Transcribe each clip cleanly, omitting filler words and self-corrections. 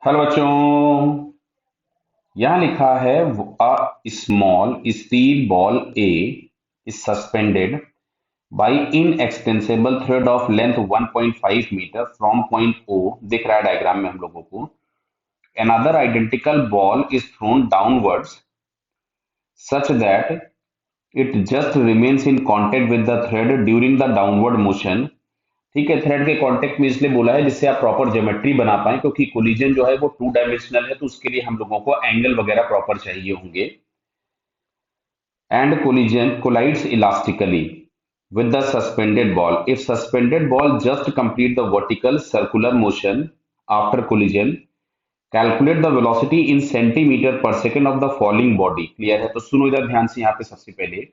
Hello बच्चों। यहाँ लिखा है a small steel ball A is suspended by inextensible thread of length 1.5 metre from point O. दिख रहा है डायग्राम में हम लोगों को। another identical ball is thrown downwards such that it just remains in contact with the thread during the downward motion। ठीक है, thread के कांटेक्ट में इसलिए बोला है जिससे आप प्रॉपर ज्योमेट्री बना पाए, क्योंकि कोलिजन जो है वो टू डायमेंशनल है, तो उसके लिए हम लोगों को एंगल वगैरह प्रॉपर चाहिए होंगे। And collision collides elastically with the suspended ball if suspended ball just complete the vertical circular motion after collision। Calculate the velocity in centimetre per second of the falling body. Clear है? तो सुनो इधर ध्यान से। यहाँ पे सबसे पहले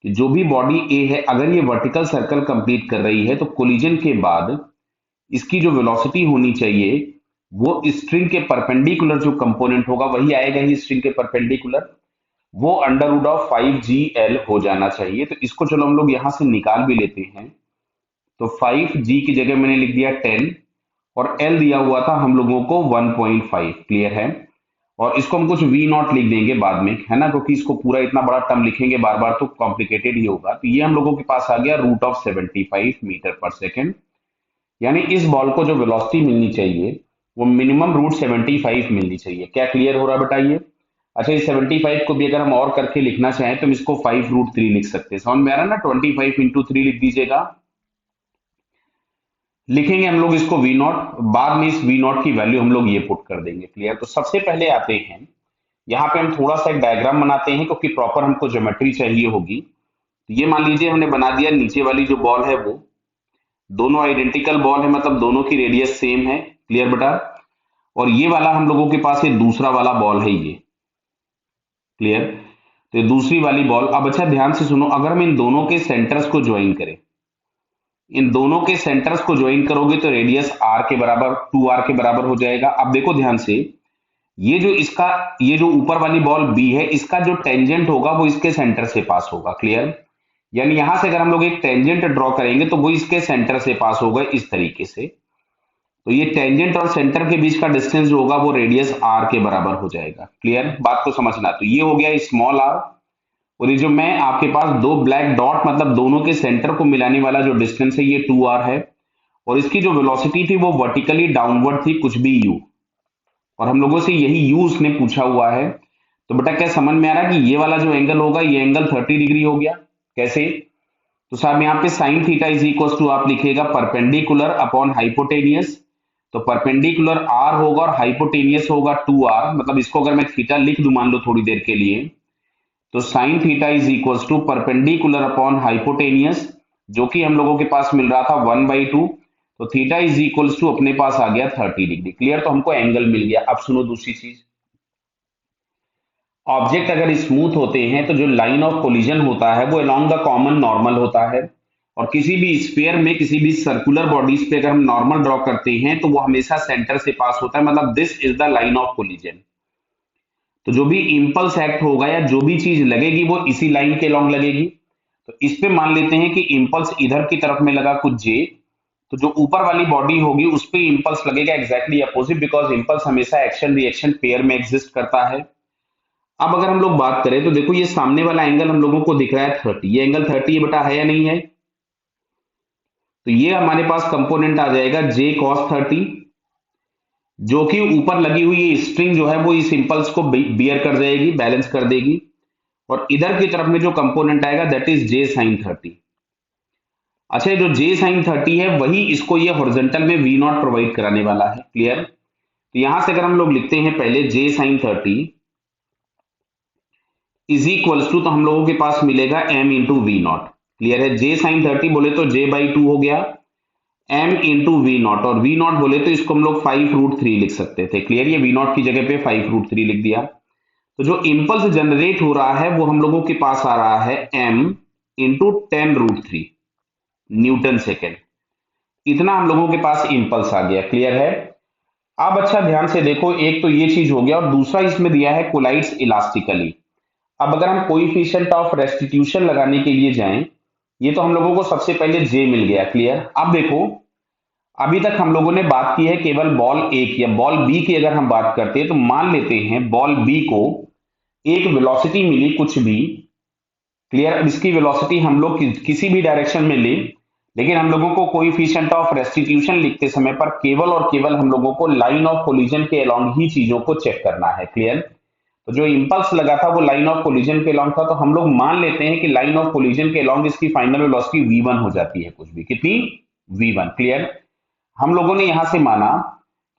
कि जो भी बॉडी ए है, अगर ये वर्टिकल सर्कल कंप्लीट कर रही है तो कोलिजन के बाद इसकी जो वेलोसिटी होनी चाहिए वो स्ट्रिंग के परपेंडिकुलर जो कंपोनेंट होगा वही आएगा ही स्ट्रिंग के परपेंडिकुलर। वो अंडर रूट ऑफ 5gl हो जाना चाहिए। तो इसको चलो हम लोग यहां से निकाल भी लेते हैं। तो 5g की जगह मैंने लिख दिया 10 और l दिया हुआ था हम लोगों को 1.5। क्लियर है? और इसको हम कुछ v नॉट लिख देंगे बाद में, है ना, क्योंकि इसको पूरा इतना बड़ा टर्म लिखेंगे बार बार तो कॉम्प्लिकेटेड ही होगा। तो ये हम लोगों के पास आ गया रूट ऑफ 75 मीटर पर सेकेंड। यानी इस बॉल को जो वेलोसिटी मिलनी चाहिए वो मिनिमम रूट 75 मिलनी चाहिए। क्या क्लियर हो रहा है बेटा ये? अच्छा, इस 75 को भी अगर हम और करके लिखना चाहें तो हम इसको 5√3 लिख सकते हैं। समझ में आ रहा है ना? 25 इंटू 3 लिख दीजिएगा। लिखेंगे हम लोग इसको वी नॉट, बाद में इस वी नॉट की वैल्यू हम लोग ये पुट कर देंगे। क्लियर? तो सबसे पहले आते हैं यहाँ पे, हम थोड़ा सा एक डायग्राम बनाते हैं क्योंकि प्रॉपर हमको ज्योमेट्री चाहिए होगी। तो ये मान लीजिए हमने बना दिया। नीचे वाली जो बॉल है वो दोनों आइडेंटिकल बॉल है, मतलब दोनों की रेडियस सेम है। क्लियर बेटा? और ये वाला हम लोगों के पास ये दूसरा वाला बॉल है ये। क्लियर? तो ये दूसरी वाली बॉल। अब अच्छा ध्यान से सुनो, अगर हम इन दोनों के सेंटर्स को ज्वाइन करें, इन दोनों के सेंटर्स को ज्वाइन करोगे तो रेडियस आर के बराबर 2r के बराबर हो जाएगा। अब देखो ध्यान से, ये जो इसका, ये जो ऊपर वाली बॉल बी है, इसका जो टेंजेंट होगा वो इसके सेंटर से पास होगा। क्लियर? यानी यहां से अगर हम लोग एक टेंजेंट ड्रॉ करेंगे तो वो इसके सेंटर से पास होगा इस तरीके से। तो ये टेंजेंट और सेंटर के बीच का डिस्टेंस जो होगा वो रेडियस आर के बराबर हो जाएगा। क्लियर? बात को समझना। तो ये हो गया स्मॉल आर, और ये जो मैं आपके पास दो ब्लैक डॉट मतलब दोनों के सेंटर को मिलाने वाला जो डिस्टेंस है ये 2r है। और इसकी जो वेलोसिटी थी वो वर्टिकली डाउनवर्ड थी, कुछ भी u। और हम लोगों से यही u उसने पूछा हुआ है। तो बेटा क्या समझ में आ रहा है कि ये वाला जो एंगल होगा ये एंगल 30 डिग्री हो गया? कैसे? तो साहब यहाँ पे sine theta is equal to आप लिखिएगा परपेंडिकुलर अपॉन हाइपोटेनियस। तो परपेंडिकुलर r होगा और हाइपोटेनियस होगा 2r। मतलब इसको अगर मैं थीटा लिख दूं मान लो थोड़ी देर के लिए, तो sine theta is equal to perpendicular upon hypotenuse, जो कि हम लोगों के पास मिल रहा था 1/2। तो थीटा इज इक्वल टू अपने पास आ गया 30 डिग्री। क्लियर? तो हमको एंगल मिल गया। अब सुनो दूसरी चीज, ऑब्जेक्ट अगर स्मूथ होते हैं तो जो लाइन ऑफ कोलिजन होता है वो अलोंग द कॉमन नॉर्मल होता है। और किसी भी स्फीयर में, किसी भी सर्कुलर बॉडीज पे अगर हम नॉर्मल ड्रॉ करते हैं तो वो हमेशा सेंटर से पास होता है, मतलब this is the line of collision. तो जो भी इंपल्स एक्ट होगा या जो भी चीज लगेगी वो इसी लाइन के लॉन्ग लगेगी। तो इस पे मान लेते हैं कि इंपल्स इधर की तरफ में लगा कुछ जे, तो जो ऊपर वाली बॉडी होगी उस पे इंपल्स लगेगा एग्जैक्टली अपोजिट, बिकॉज इंपल्स हमेशा एक्शन रिएक्शन पेयर में एग्जिस्ट करता है। अब अगर हम लोग बात करें तो देखो ये सामने वाला एंगल हम लोगों को दिख रहा है 30। ये एंगल 30 है बेटा, है या नहीं है? तो ये हमारे पास कंपोनेंट आ जाएगा j cos 30, जो कि ऊपर लगी हुई ये स्ट्रिंग जो है वो इस इंपल्स को बियर कर जाएगी, बैलेंस कर देगी। और इधर की तरफ में जो कंपोनेंट आएगा दैट इज j sin 30। अच्छा, जो j sin 30 है वही इसको ये हॉरिजॉन्टल में v नॉट प्रोवाइड कराने वाला है। क्लियर? तो यहां से अगर हम लोग लिखते हैं पहले j sin 30 is equals to, तो हम लोगों के पास मिलेगा m into v naught. Clear है? j sin 30 बोले तो j/2 हो गया m इंटू वी नॉट, और वी नॉट बोले तो इसको हम लोग 5√3 लिख सकते थे। क्लियर? ये वी नॉट की जगह पे 5√3 लिख दिया। तो जो इंपल्स जनरेट हो रहा है वो हम लोगों के पास आ रहा है m इंटू 10√3 न्यूटन सेकेंड। इतना हम लोगों के पास इंपल्स आ गया। क्लियर है? अब अच्छा ध्यान से देखो, एक तो ये चीज हो गया और दूसरा इसमें दिया है कोलाइड्स इलास्टिकली। अब अगर हम कोइफिशिएंट ऑफ रेस्टिट्यूशन लगाने के लिए जाएं, ये तो हम लोगों को सबसे पहले जे मिल गया। क्लियर? अब देखो, अभी तक हम लोगों ने बात की है केवल बॉल ए की। अब बॉल बी की अगर हम बात करते हैं तो मान लेते हैं बॉल बी को एक वेलोसिटी मिली कुछ भी। क्लियर। अब इसकी वेलोसिटी हम लोग किसी भी डायरेक्शन में ले, लेकिन हम लोगों को कोएफिशिएंट ऑफ रेस्टिट्यूशन लिखते समय पर केवल और केवल हम लोगों को लाइन ऑफ कोलिजन के अलोंग ही चीजों को चेक करना है। क्लियर। तो जो इंपल्स लगा था वो लाइन ऑफ कोलिजन के अलोंग था, तो हम लोग मान लेते हैं कि लाइन ऑफ कोलिजन के अलोंग इसकी फाइनल वेलोसिटी v1 हो जाती है, कुछ भी कितनी, v1। क्लियर। हम लोगों ने यहां से माना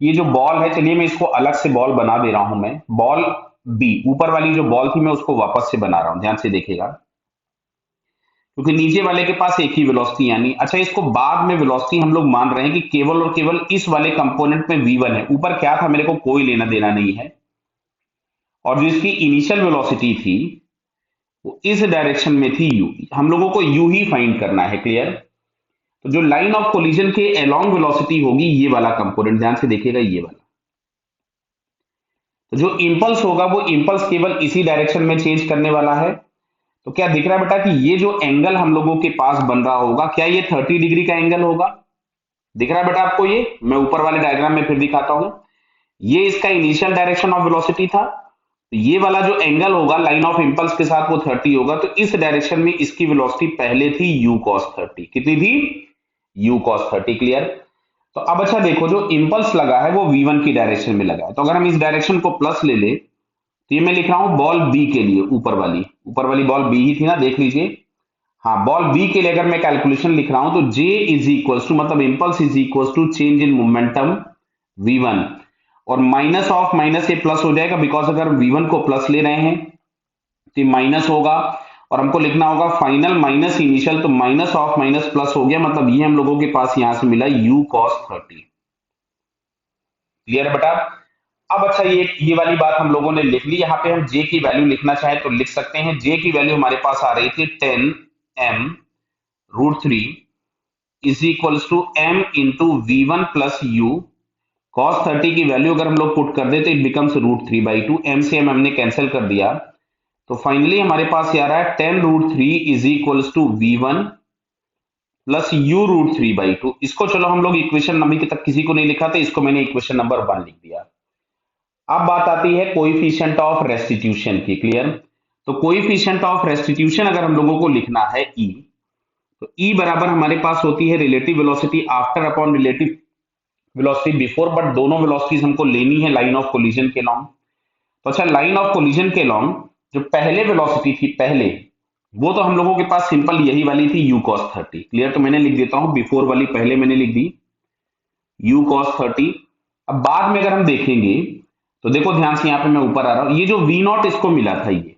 कि ये जो बॉल है, चलिए मैं इसको अलग से बॉल बना दे रहा हूं। मैं बॉल बी, ऊपर वाली जो बॉल थी मैं उसको वापस से बना रहा हूं, ध्यान से देखिएगा, क्योंकि नीचे वाले के पास एक ही वेलोसिटी यानी, अच्छा इसको बाद में वेलोसिटी हम लोग मान रहे हैं कि केवल और केवल इस वाले कंपोनेंट में v1 है। ऊपर क्या था मेरे को कोई लेना देना नहीं है, और जो इसकी इनिशियल वेलोसिटी थी वो इस डायरेक्शन में थी u। हम लोगों को u ही फाइंड करना है। क्लियर। तो जो लाइन ऑफ कोलिजन के अलोंग वेलोसिटी होगी, ये वाला कंपोनेंट, ध्यान से देखिएगा ये वाला, तो जो इंपल्स होगा वो इंपल्स केवल इसी डायरेक्शन में चेंज करने वाला है। तो क्या दिख रहा है बेटा कि ये जो एंगल हम लोगों के पास बन रहा होगा, क्या ये 30 डिग्री का एंगल होगा? दिख रहा है बेटा आपको? ये मैं ऊपर वाले डायग्राम में फिर दिखाता हूं। ये इसका इनिशियल डायरेक्शन ऑफ वेलोसिटी था, तो ये वाला जो एंगल होगा लाइन ऑफ इंपल्स के साथ वो 30 होगा, तो इस डायरेक्शन में इसकी वेलोसिटी पहले थी u cos 30। कितनी थी? u cos 30। क्लियर। तो अब अच्छा देखो, जो इंपल्स लगा है वो v1 की डायरेक्शन में लगा है, तो अगर हम इस डायरेक्शन को प्लस ले ले तो ये मैं लिख रहा हूं बॉल बी के लिए, ऊपर वाली बॉल बी ही थी ना, देख लीजिए। हाँ, बॉल बी के लिए अगर मैं कैलकुलेशन लिख रहा हूं तो J इज इक्वल टू, मतलब impulse is equal to change in momentum v1, और माइनस ऑफ माइनस ये प्लस हो जाएगा, बिकॉज अगर v1 को प्लस ले रहे हैं तो ये माइनस होगा, और हमको लिखना होगा फाइनल माइनस इनिशियल, तो माइनस ऑफ माइनस प्लस हो गया, मतलब ये हम लोगों के पास यहां से मिला u cos 30। क्लियर है बेटा? अब अच्छा ये वाली बात हम लोगों ने लिख ली। यहाँ पे हम J की वैल्यू लिखना चाहे तो लिख सकते हैं। J की वैल्यू हमारे पास आ रही थी 10m√3 is equals to m into v1 plus u। cos 30 की वैल्यू अगर हम लोग पुट कर दे तो इट बिकम्स √3/2। m से m हमने कैंसिल कर दिया, तो फाइनली हमारे पास ये आ रहा है 10√3 is equals to v1 plus u√3/2। इसको चलो हम लोग इक्वेशन अभी तक किसी को नहीं लिखा था, इसको मैंने इक्वेशन नंबर 1 लिख दिया। अब बात आती है कोएफिशिएंट ऑफ रेस्टिट्यूशन की। क्लियर। तो कोएफिशिएंट ऑफ रेस्टिट्यूशन अगर हम लोगों को लिखना है E, तो E बराबर हमारे पास होती है relative velocity after upon relative velocity before, but दोनों वेलोसिटीज हमको लेनी है लाइन ऑफ कोलिजन के लॉन्ग। तो अच्छा, लाइन ऑफ कोलिजन के लॉन्ग जो पहले वेलोसिटी थी पहले, वो तो हम लोगों के पास सिंपल यही वाली थी u cos 30। क्लियर। तो मैंने लिख देता हूं, बिफोर वाली पहले मैंने लिख दी u cos 30। अब बाद में अगर हम देखेंगे तो देखो ध्यान से, यहां पे मैं ऊपर आ रहा हूं, ये जो v0 इसको मिला था, ये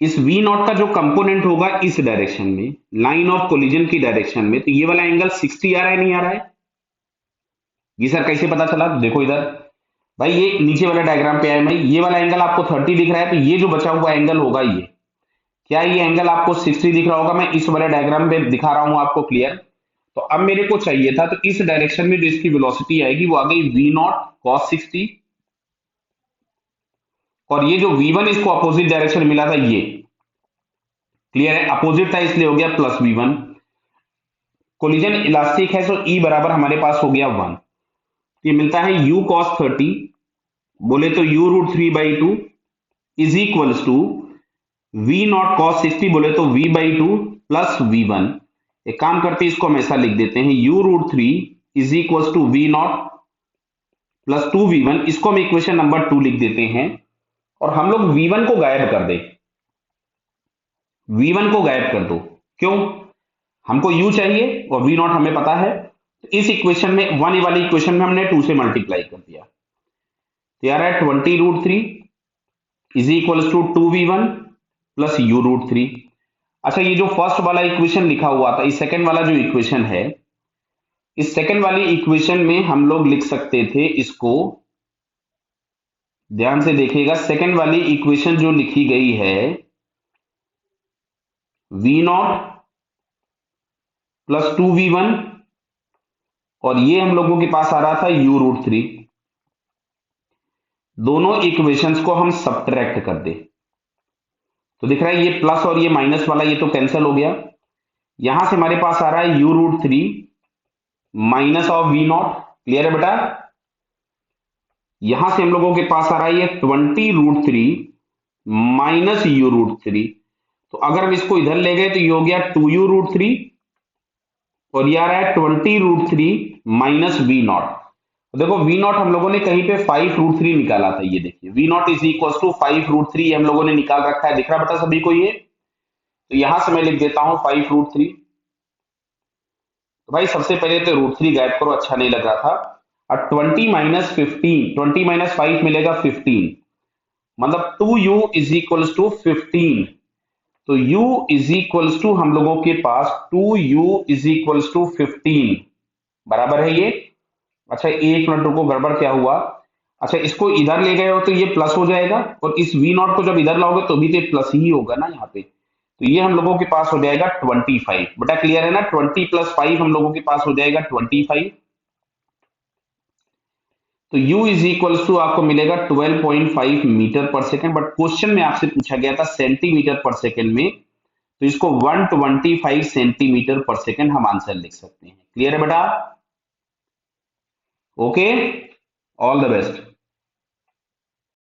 इस v0 का जो कंपोनेंट होगा इस डायरेक्शन में, लाइन ऑफ कोलिजन की डायरेक्शन में, तो ये वाला एंगल 60 आ रहा है, नहीं आ रहा है? ये सर कैसे पता चला? देखो इधर भाई, ये नीचे वाले डायग्राम पे आए भाई, ये वाला एंगल आपको 30 दिख रहा है, तो ये जो बचा हुआ एंगल होगा ये, क्या ये एंगल आपको 60 दिख रहा होगा? मैं इस वाले डायग्राम पे दिखा रहा हूं आपको। क्लियर। तो अब मेरे को चाहिए था, तो इस डायरेक्शन में जो इसकी वेलोसिटी आएगी वो आ गई v0 cos 60, और ये जो v1 इसको अपोजिट डायरेक्शन मिला था ये, क्लियर है, अपोजिट था इसलिए हो गया प्लस v1। कोलिजन इलास्टिक है, सो E बराबर हमारे पास हो गया 1। ये मिलता है u cos 30, बोले तो u√3/2 is equals to v0 cos 60, बोले तो v/2 प्लस v1। एक काम करते हैं, इसको हम ऐसा लिख देते हैं, u√3 is equals to v0 plus 2v1। इसको हम इक्वेशन नंबर 2 लिख देते हैं, और हम लोग v1 को गायब कर दे, v1 को गायब कर दो। क्यों? हमको u चाहिए और v0 हमें पता है, तो इस इक्वेशन में 1 वाली इक्वेशन में हमने 2 से मल्टीप्लाई कर दिया, तो यार है 20√3 is equals to 2v1 plus u√3। अच्छा, ये जो फर्स्ट वाला इक्वेशन लिखा हुआ था, इस सेकंड वाला जो इक्वेशन है, इस सेकंड वाली इक्वेशन में हम लोग लिख सकते थे इसको, ध्यान से देखिएगा, सेकंड वाली इक्वेशन जो लिखी गई है v0 प्लस 2v1, और ये हम लोगों के पास आ रहा था u√3। दोनों इक्वेशंस को हम सब्ट्रैक्ट कर दे तो दिख रहा है ये प्लस और ये माइनस वाला ये तो कैंसिल हो गया। यहां से हमारे पास आ रहा है u√3 minus of v naught. Clear है बेटा? यहां से हम लोगों के पास आ रहा है ये 20√3 माइनस u√3। तो अगर हम इसको इधर ले गए तो ये हो गया 2u√3 और ये आ रहा है 20√3 माइनस वी नॉट। देखो वी नॉट हम लोगों ने कहीं पे 5√3 निकाला था, ये देखिए v naught is equal to 5√3 हम लोगों ने निकाल रखा है, दिख रहा बेटा सभी को ये? तो यहां से मैं लिख देता हूं 5√3। तो भाई सबसे पहले तो √3 गायब करो, अच्छा नहीं लग रहा था। और 20 माइनस 15, 20 माइनस 5 मिलेगा 15, मतलब 2u इज इक्वल टू 15। तो u इज इक्वल टू हम लोगों के पास 2u इज इक्वल टू 15 बराबर है ये। अच्छा एक मिनट रुको, गड़बड़ क्या हुआ? अच्छा इसको इधर ले गए हो तो ये प्लस हो जाएगा, और इस वी नॉट को जब इधर लाओगे तो भी तो प्लस ही होगा ना यहाँ पे। तो ये हम लोगों के पास हो जाएगा 25। बेटा क्लियर है ना? 20 प्लस 5 हम लोगों के पास हो जाएगा 25। तो u इज इक्वल टू आपको मिलेगा 12.5 मीटर पर सेकेंड, बट क्वेश्चन में आपसे पूछा गया था सेंटीमीटर पर सेकेंड में, तो इसको 125 सेंटीमीटर पर सेकेंड हम आंसर लिख सकते हैं। क्लियर है बेटा? Okay, all the best.